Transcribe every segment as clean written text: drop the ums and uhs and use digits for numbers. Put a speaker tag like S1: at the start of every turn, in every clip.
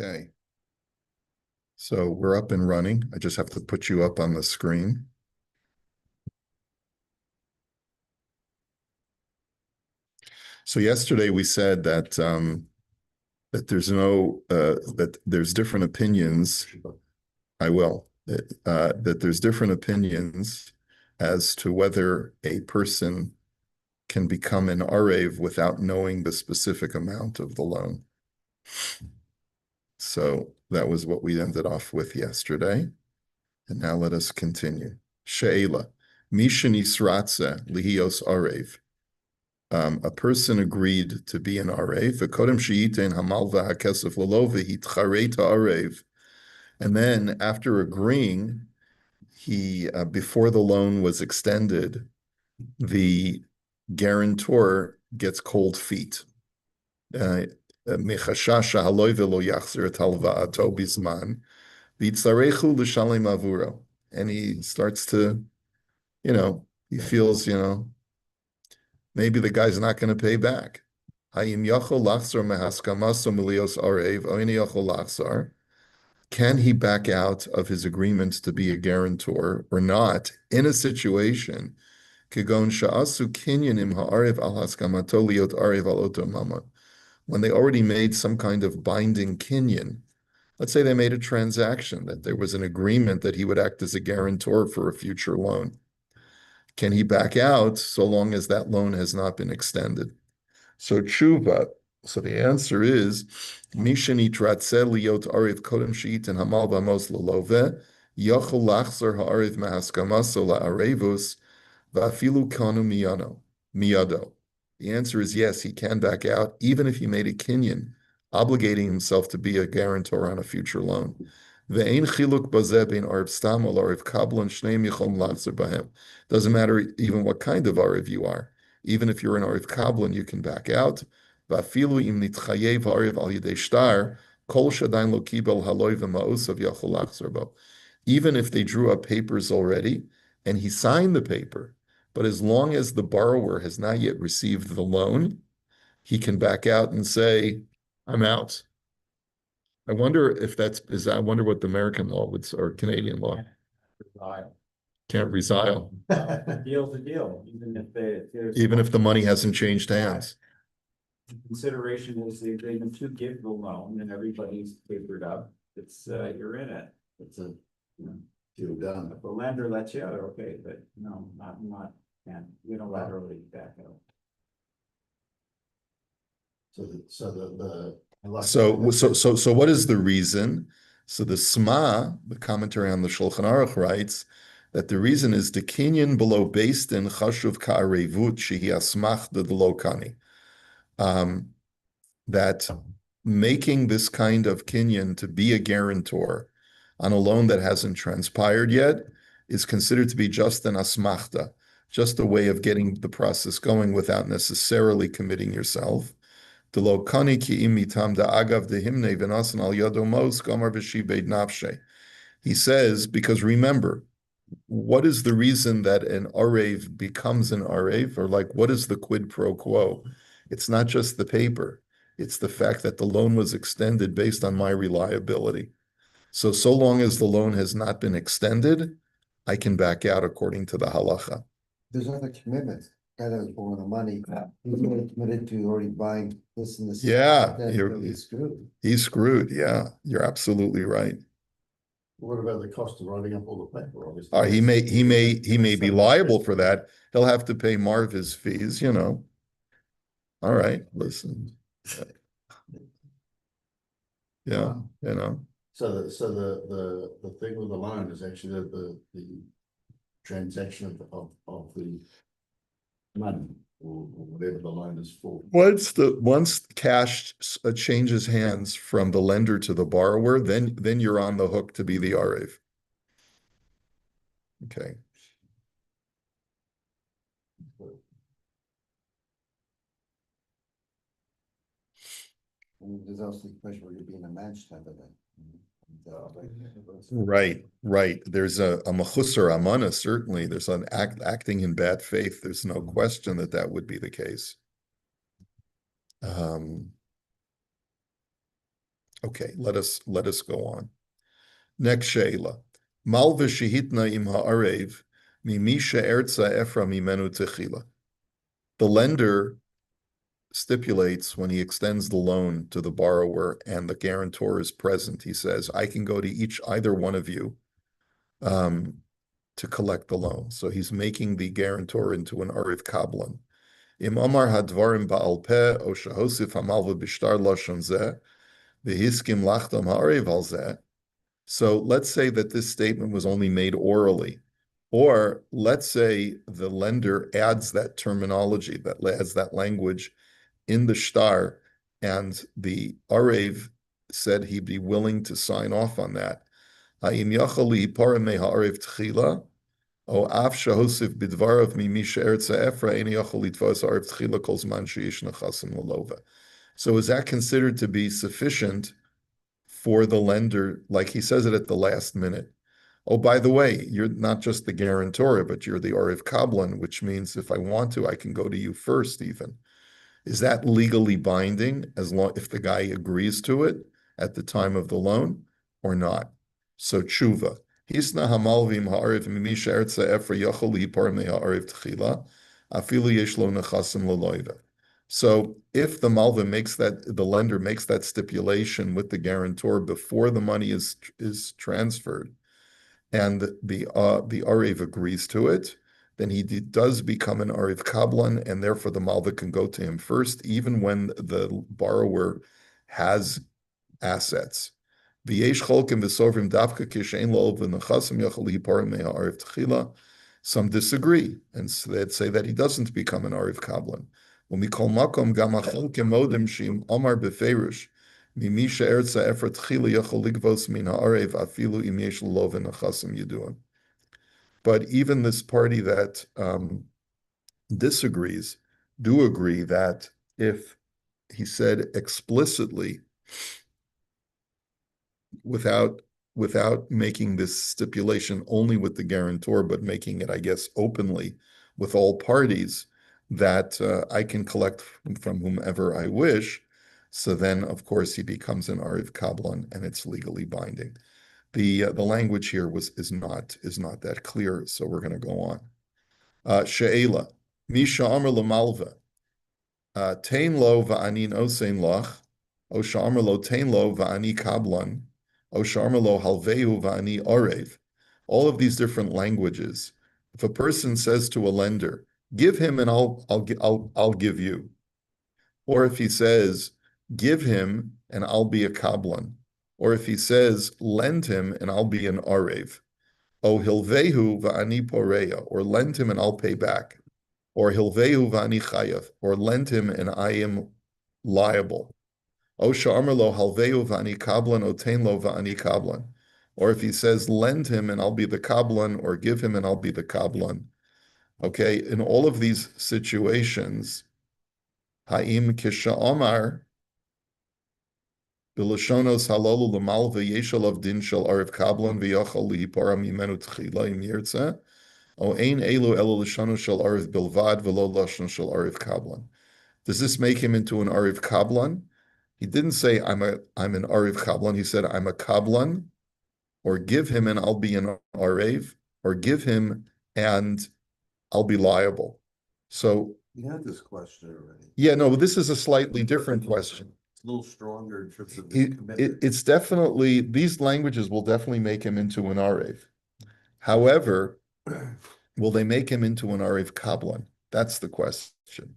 S1: Okay, so we're up and running. I just have to put you up on the screen. So yesterday we said that there's different opinions. I will that there's different opinions as to whether a person can become an arev without knowing the specific amount of the loan. So that was what we ended off with yesterday. And now let us continue. She'ela, Mishan Yisratze Lihios Arev. A person agreed to be an Arev, V'kodem she'itein hamal v'hakesef lelo v'hitcharei ta'arev. And then after agreeing, before the loan was extended, the guarantor gets cold feet. Mechashash haloy v'lo yachzir et halva'ato bizman. And he starts to, he feels, maybe the guy's not going to pay back. Can he back out of his agreement to be a guarantor or not in a situation when they already made some kind of binding kinyan? Let's say they made a transaction, that there was an agreement that he would act as a guarantor for a future loan. Can he back out so long as that loan has not been extended? So tshuva. So the answer is Mishani tratzel liot ariv kodem sheet and hamal bamos lelove yochel lachzor ha'ariv mahaskamaso la'arevus va'afilu kanu miyado. The answer is yes, he can back out even if he made a kinyan, obligating himself to be a guarantor on a future loan. Ve'ein chiluk bazeh bein ariv stam or ariv kablan shneim yichom lachzor bahem. Doesn't matter even what kind of ariv you are. Even if you're an ariv kablan, you can back out. Even if they drew up papers already and he signed the paper, but as long as the borrower has not yet received the loan, he can back out and say, I'm out. I wonder I wonder what the American law would, or Canadian law. Can't resile.
S2: Deal's a deal,
S1: even if the money hasn't changed hands.
S2: Consideration is the agreement to give the loan and everybody's papered up. You're in it.
S3: It's a, deal done.
S2: If the lender lets you out, okay, but no, not can't unilaterally back out.
S1: So what is the reason? So the Sma, the commentary on the Shulchan Aruch, writes that the reason is the kinyan below based in chashuv ka'arevut shehi asmach the lokani. That making this kind of kinyan to be a guarantor on a loan that hasn't transpired yet is considered to be just an asmachta, just a way of getting the process going without necessarily committing yourself. He says, because remember, what is the reason that an arev becomes an arev, or what is the quid pro quo? It's not just the paper. It's the fact that the loan was extended based on my reliability. So long as the loan has not been extended, I can back out according to the halacha.
S3: There's other commitments. Guy that was borrowing the money, he's already committed to already buying this and this.
S1: Yeah,
S3: he's screwed.
S1: He's screwed. Yeah, you're absolutely right.
S3: What about the cost of writing up all the paper? Obviously,
S1: he may be liable for that. He'll have to pay Marva's fees. All right, listen. Yeah,
S3: So the thing with the loan is actually the transaction of the money or whatever the loan is for.
S1: Once cash changes hands from the lender to the borrower, then you're on the hook to be the arev. Okay.
S3: And there's also the question where you're being a match type of thing.
S1: Right. There's a mechusar amana, certainly. There's an acting in bad faith. There's no question that would be the case. Okay, let us go on. Next sheila. Malva shehitna im ha'arev mimisha erza efra mimenu techila. The lender stipulates when he extends the loan to the borrower and the guarantor is present, he says, I can go to either one of you to collect the loan. So he's making the guarantor into an Arif Kablan. Im Amar hadvarim ba'al peh o shahosif hamalva bishtar lashon zeh v'hiskim lachtam ha'arev al zeh. So let's say that this statement was only made orally, or let's say the lender adds that terminology, that adds that language in the shtar, and the Arev said he'd be willing to sign off on that. Ha'im yachal lihiparem me'ha'arev tchila, o af shahosif bidvarav mimi she'ertza efra ein yachal litvos ha'arev tchila kol zman she'ish nechasim l'lova. So is that considered to be sufficient for the lender, like he says it at the last minute? Oh, by the way, you're not just the guarantor, but you're the Arev Kablan, which means if I want to, I can go to you first even. Is that legally binding as long if the guy agrees to it at the time of the loan or not? So tshuva. Hisna hamalvim ha'arev mimisha ertza efra yachol lihipar me'ha'arev tchila afilu yesh lo nechasim l'loiva. So if the malva makes that, the lender makes that stipulation with the guarantor before the money is transferred, and the Arev agrees to it, then he does become an Arev Kablan, and therefore the Malva can go to him first, even when the borrower has assets. Some disagree, and they'd say that he doesn't become an Arev Kablan. When we call makom gam acholkim modim shim omar beferish, mimisha ertza efrat chila yachol ligvos min ha'arev afilu im yesh lov v'nachasim yidua. But even this party that disagrees do agree that if he said explicitly, without making this stipulation only with the guarantor, but making it, I guess, openly with all parties, that I can collect from whomever I wish. So then, of course, he becomes an Arev Kablan, and it's legally binding. The language here is not that clear, so we're going to go on. She'ela, Misha Amr Lamalva, Tain lo va'ani osein lach, O Shamr lo tain lo va'ani kablan, O Shamr lo halveu va'ani arev. All of these different languages. If a person says to a lender, "Give him and I'll give you," or if he says, "Give him and I'll be a kablan," or if he says, "Lend him and I'll be an arev," O hilvehu va'ani poreya, or lend him and I'll pay back, or hilvehu va'ani chayav, or lend him and I am liable. O sha'amar lo halvehu va'ani kablan, o tain lo va'ani kablan. Or if he says, lend him and I'll be the kablan, or give him and I'll be the kablan. Okay, in all of these situations, ha'im kisha'amar b'lashonos halolu l'malva yeshalav din shel arev kablan v'yachal lihipara mimenu tchila im yirtzeh, o ein elu elu l'shonos shel arev bilvad v'lo lashon shel arev kablan. Does this make him into an Arev Kablan? He didn't say I'm an Arev Kablan. He said I'm a Kablan, or give him and I'll be an Arev, or give him and I'll be liable. So
S3: You had this question already.
S1: yeah, no, this is a slightly different question.
S3: It's a little stronger in terms of the commitment.
S1: It's definitely, these languages will definitely make him into an Arev. However, will they make him into an Arev Kablan? That's the question.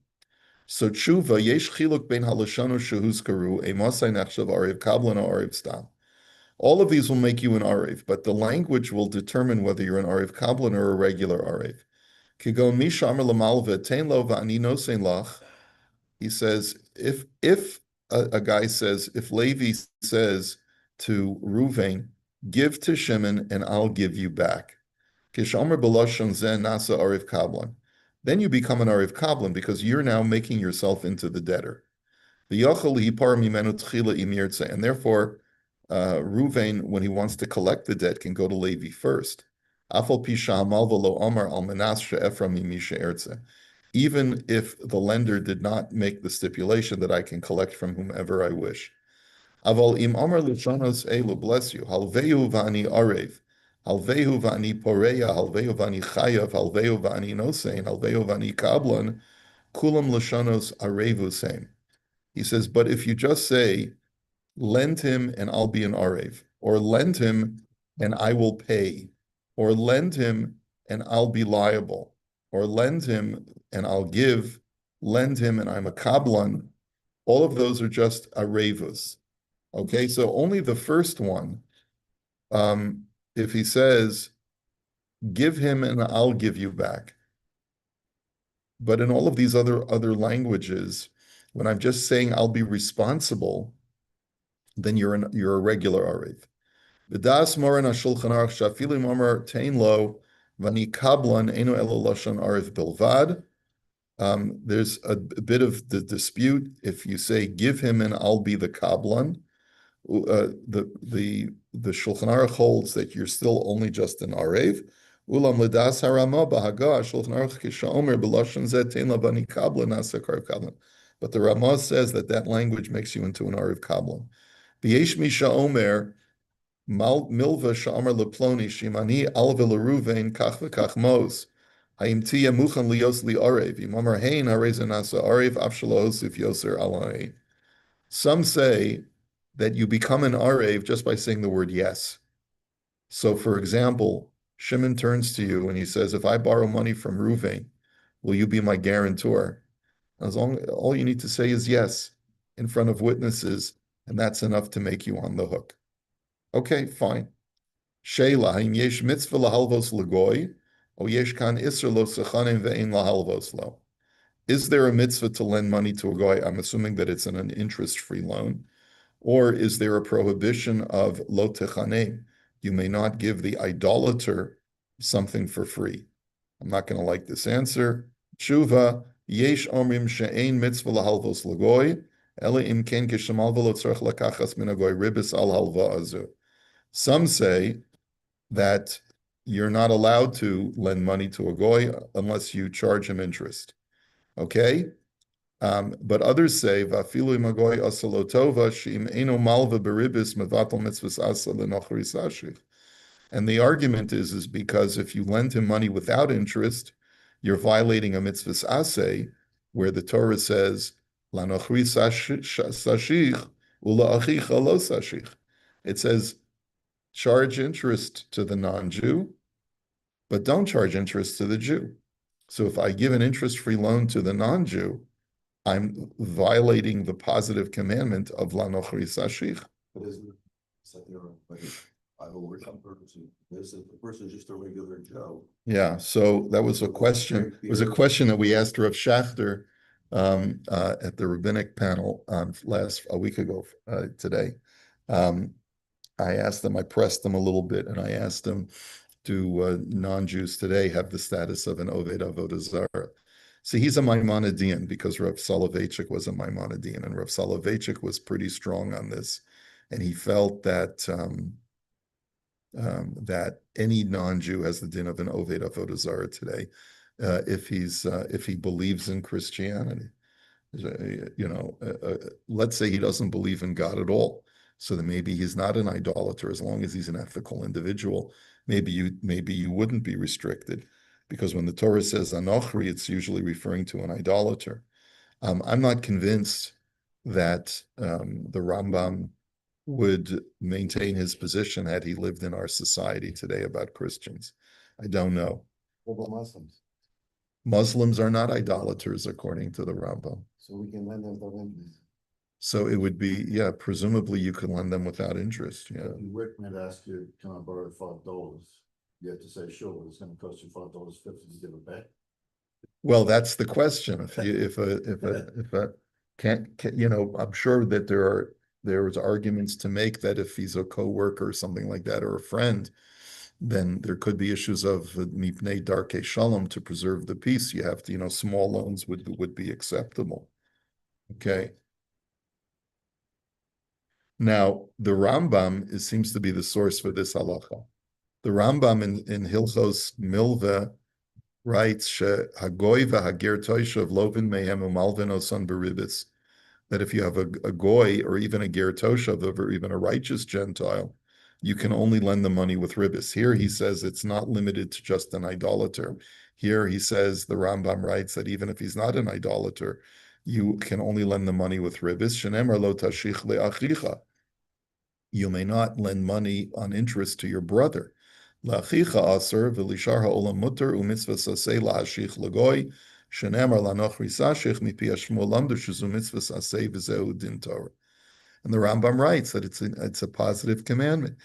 S1: So tshuva, yesh chiluk ben halashonu shehuzkaru, emasai nechshav arev kablan or arev stam. All of these will make you an arev, but the language will determine whether you're an arev kablan or a regular arev. Kigon mishamar lamalva tein lo va'ani nosein lach. He says, if a guy says, if Levi says to Ruvain, give to Shimon and I'll give you back. Kishamar b'lashon zeh nasa arev kablan. Then you become an Arev Kablan because you're now making yourself into the debtor. And therefore, Ruvain, when he wants to collect the debt, can go to Levi first. Even if the lender did not make the stipulation that I can collect from whomever I wish. Aval im Omer Lashonos Elu, bless you. Halvehu v'ani arev. Halvehu v'ani poreya. Halvehu v'ani chayav. Halvehu v'ani nosein. Halvehu v'ani kablan. Kulam Lashonos arevu same. He says, but if you just say, lend him and I'll be an arev, or lend him and I will pay, or lend him and I'll be liable, or lend him and I'll give, lend him and I'm a kablan, all of those are just arevus. Okay, so only the first one, if he says, give him and I'll give you back. But in all of these other languages, when I'm just saying I'll be responsible, then you're a regular arev. V'das moran hashulchan aruch shafilim omer tein lo vani kablan eno elo lashon arev bilvad. There's a bit of the dispute if you say give him and I'll be the kablan. The Shulchan Aruch holds that you're still only just an arev. Ulam ledas harama b'haga Shulchan Aruch kishaomer b'lashon zeh tein lo vani kablan nasa karev kablan. But the Ramah says that language makes you into an arev kablan. V'yesh misha omer milva sha'amar leploni shimani alva leruvein kach v'kach mos. Hayim tiya muchan lios li arev. Imamar hein hareza nasa arev avshalo osif yoser alai. Some say that you become an arev just by saying the word yes. So, for example, Shimon turns to you and he says, if I borrow money from Ruvain, will you be my guarantor? All you need to say is yes in front of witnesses, and that's enough to make you on the hook. Okay, fine. Sheila, haim yesh mitzvah lahalvos legoy, o yesh kan iser lo sechanim ve'ein lahalvos lo. Is there a mitzvah to lend money to a goy? I'm assuming that it's an interest-free loan. Or is there a prohibition of lo techanem? You may not give the idolater something for free. I'm not going to like this answer. Tshuva, yesh omrim she'ein mitzvah lahalvos legoy, ela im ken kishamal v'lo tzarech lakachas min hagoy ribis al halva azu. Some say that you're not allowed to lend money to a goy unless you charge him interest. Okay? But others say, "Vafilu magoy asalotova shim eno malva beribis mevatel mitzvahs asa lenochri sashich." And the argument is because if you lend him money without interest, you're violating a mitzvahs asay, where the Torah says, "Lanochri sashich ula achicha lo sashich." It says, charge interest to the non-Jew, but don't charge interest to the Jew. So if I give an interest-free loan to the non-Jew, I'm violating the positive commandment of La Nochri Sashich.
S4: But isn't it, that they're like, I will work on purpose, this is the person is just a regular Joe.
S1: Yeah, so that was a question. It was a question that we asked Rav Schachter at the rabbinic panel a week ago today. I asked them, I pressed them a little bit, and I asked them, do non-Jews today have the status of an Oved Avodah Zarah? See, he's a Maimonidean because Rav Soloveitchik was a Maimonidean, and Rav Soloveitchik was pretty strong on this, and he felt that that any non-Jew has the din of an Oved Avodah Zarah today, if he believes in Christianity. Let's say he doesn't believe in God at all, so that maybe he's not an idolater as long as he's an ethical individual. Maybe you wouldn't be restricted. Because when the Torah says anochri, it's usually referring to an idolater. I'm not convinced that the Rambam would maintain his position had he lived in our society today about Christians. I don't know.
S3: What about Muslims?
S1: Muslims are not idolaters, according to the Rambam.
S3: So we can lend them without interest.
S1: So it would be, yeah, presumably you can lend them without interest. Yeah.
S3: If your workmate asks you, can I borrow $5? You have to say, sure, it's going to cost you $5.50 to give it back.
S1: Well, that's the question. If a can't, I'm sure that there's arguments to make that if he's a coworker or something like that, or a friend, then there could be issues of mipnei darkei shalom to preserve the peace. You have to, small loans would be acceptable. Okay. Now the Rambam seems to be the source for this halacha. The Rambam in Hilchos Milva writes, "Hagoy v'hagir toishav lovin mehem umalvin osan beribis." that if you have a goy or even a ger toshav or even a righteous Gentile, you can only lend the money with ribis. Here he says it's not limited to just an idolater. Here he says, the Rambam writes that even if he's not an idolater, you can only lend the money with ribis. Shenemar lo tashich le'achicha. You may not lend money on interest to your brother. La'achicha aser v'lishar ha'olam muter u'mitzvah saseh la'ashich legoy. Shenemar la'noch risashich mipi hashmo lamdu shezu mitzvah saseh v'zeu din Torah. And the Rambam writes that it's a positive commandment.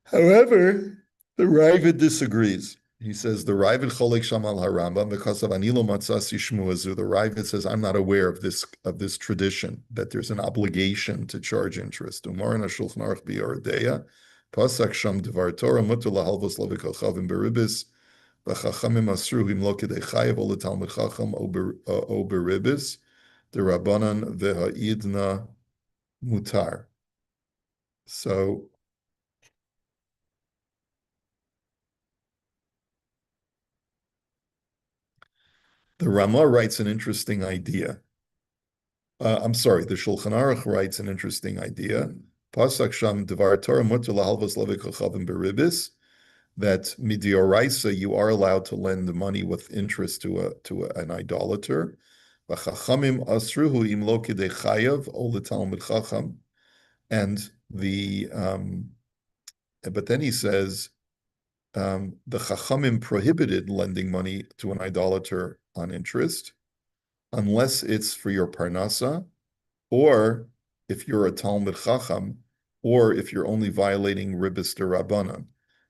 S1: However, the Ravid disagrees. He says the Ravid cholek shamal harambam because of anilo matzasi shmuazu. The Ravid says I'm not aware of this tradition that there's an obligation to charge interest. Umar na shulchan aruch bi'ordeya pasak sham devar Torah mutar lahalvos levikochavim beribis v'chachamim asru him lo kedei chayav o letalmid chacham o beribis the rabbanan v'ha'idna mutar. So the Ramah writes an interesting idea. I'm sorry, the Shulchan Aruch writes an interesting idea. Pasak sham devar Torah mutar lahalvos levikochavim beribis, that midioraisa you are allowed to lend the money with interest to an idolater. V'chachamim asruhu im lo kedei chayav o letalmid chacham. And but then he says the Chachamim prohibited lending money to an idolater on interest, unless it's for your parnasa, or if you're a Talmud Chacham, or if you're only violating ribis derabanan.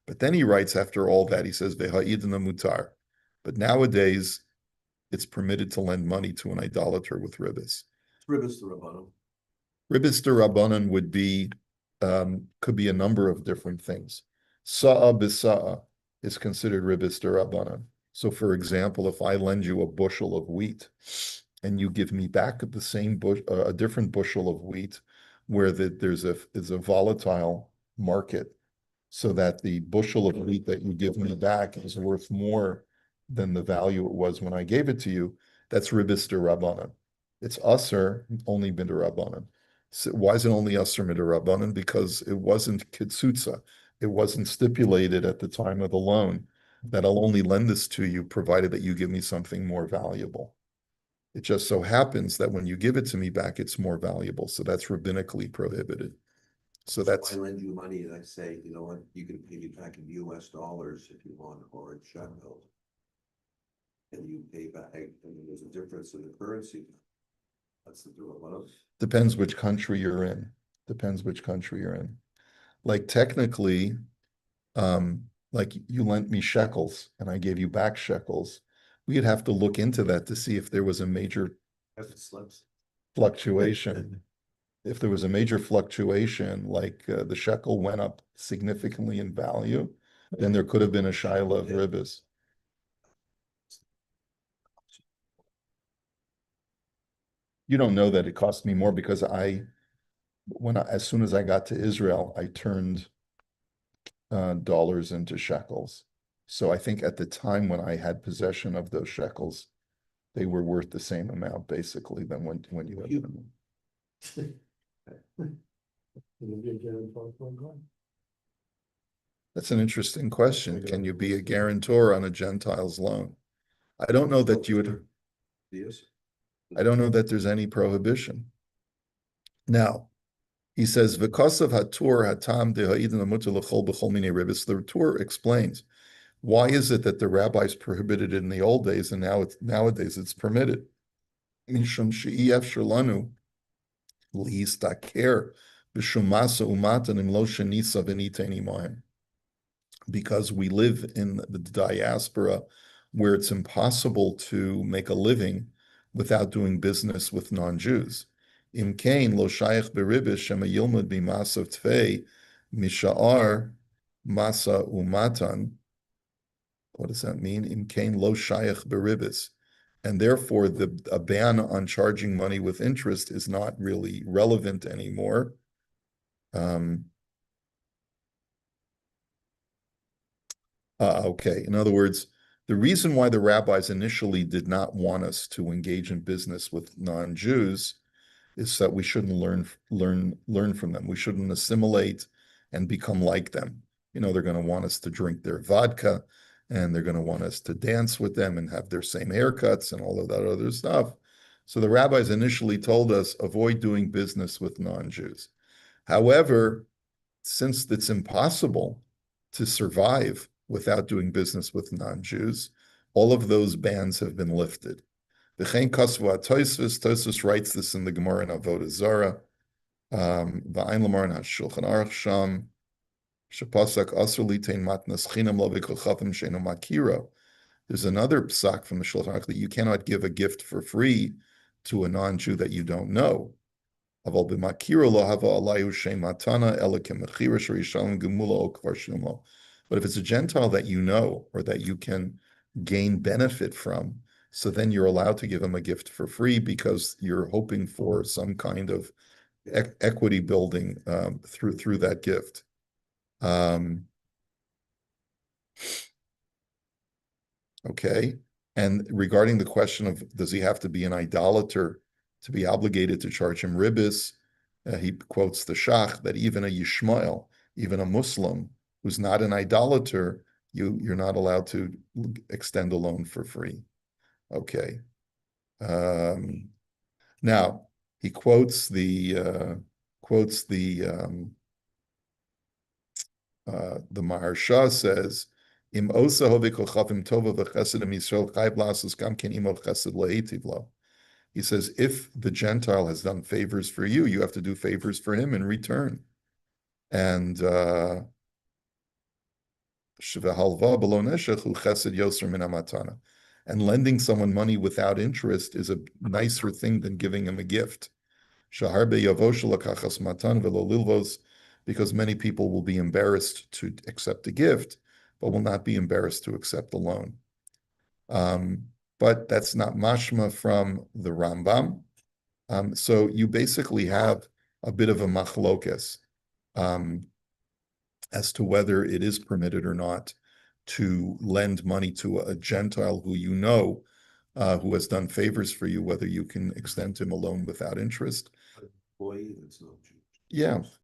S1: But then he writes after all that, he says v'ha'idna mutar. But nowadays, it's permitted to lend money to an idolater with ribis.
S4: Ribis to Rabbanon.
S1: Ribis derabanan would be could be a number of different things. Sa'a bisa'a is considered ribis derabanan. So, for example, if I lend you a bushel of wheat and you give me back the same a different bushel of wheat, where there's a volatile market, so that the bushel of wheat that you give me back is worth more than the value it was when I gave it to you, that's ribis derabanan. It's aser only b'derabanan. So why is it only aser b'derabanan? Because it wasn't kitsutza. It wasn't stipulated at the time of the loan that I'll only lend this to you provided that you give me something more valuable. It just so happens that when you give it to me back, it's more valuable. So that's rabbinically prohibited. So that's.
S4: I lend you money and I say, you know what, you can pay me back in US dollars if you want, or in shekels. And you pay back, and there's a difference in the currency. That's the Durabanan.
S1: Depends which country you're in. Depends which country you're in. Like technically, like you lent me shekels and I gave you back shekels. We'd have to look into that to see if there was a major fluctuation. If there was a major fluctuation, like the shekel went up significantly in value, then there could have been a shaila of ribis. You don't know that it cost me more because as soon as I got to Israel, I turned dollars into shekels. So I think at the time when I had possession of those shekels, they were worth the same amount basically than when you had them. That's an interesting question. Can you be a guarantor on a Gentile's loan? I don't know that you would.
S4: Yes.
S1: I don't know that there's any prohibition. Now, he says, "V'kosav hatur hatam deha'idin amutar l'chol b'chol minei ribis." The Tur explains why is it that the rabbis prohibited it in the old days and nowadays it's permitted. Mishum she'iyef shalanu liistaker b'shumasa umatan im lo shenisa v'niteni mohem. Because we live in the diaspora where it's impossible to make a living without doing business with non-Jews. Im kain lo shayach beribis shema yilmud b'masav tvei misha'ar masa umatan. What does that mean? Im kain lo shayach beribis. And therefore, a ban on charging money with interest is not really relevant anymore. Okay, in other words, the reason why the rabbis initially did not want us to engage in business with non-Jews is that we shouldn't learn from them. We shouldn't assimilate and become like them. You know, they're going to want us to drink their vodka, and they're going to want us to dance with them and have their same haircuts and all of that other stuff. So the rabbis initially told us, avoid doing business with non-Jews. However, since it's impossible to survive without doing business with non-Jews, all of those bans have been lifted. V'chein kasvu Tosfos writes this in the Gemara in Avodah Zarah. V'ayin lamar in HaShulchan Aruch Sham, shepasak asur litein matnas chinam lo v'kolchafim she'eno makiro. There's another psak from the Shulchan Aruch that you cannot give a gift for free to a non-Jew that you don't know. But if it's a Gentile that you know or that you can gain benefit from, so then you're allowed to give him a gift for free because you're hoping for some kind of equity building through that gift. Okay. And regarding the question of does he have to be an idolater to be obligated to charge him ribbis, he quotes the Shach that even a Yishmael, even a Muslim who's not an idolater, you're not allowed to extend a loan for free. Okay. Now he quotes the Maharsha says, Im osa hovikolchavim tova v'chesedim Yisrael chayv lasus gam ken imo chesed le'etiv lo. He says, if the Gentile has done favors for you, you have to do favors for him in return. And and lending someone money without interest is a nicer thing than giving him a gift. Because many people will be embarrassed to accept a gift, but will not be embarrassed to accept a loan. But that's not mashma from the Rambam. So you basically have a bit of a machlokes as to whether it is permitted or not to lend money to a Gentile who you know who has done favors for you, whether you can extend him a loan without interest.
S4: Employee that's not Jewish.
S1: Yeah,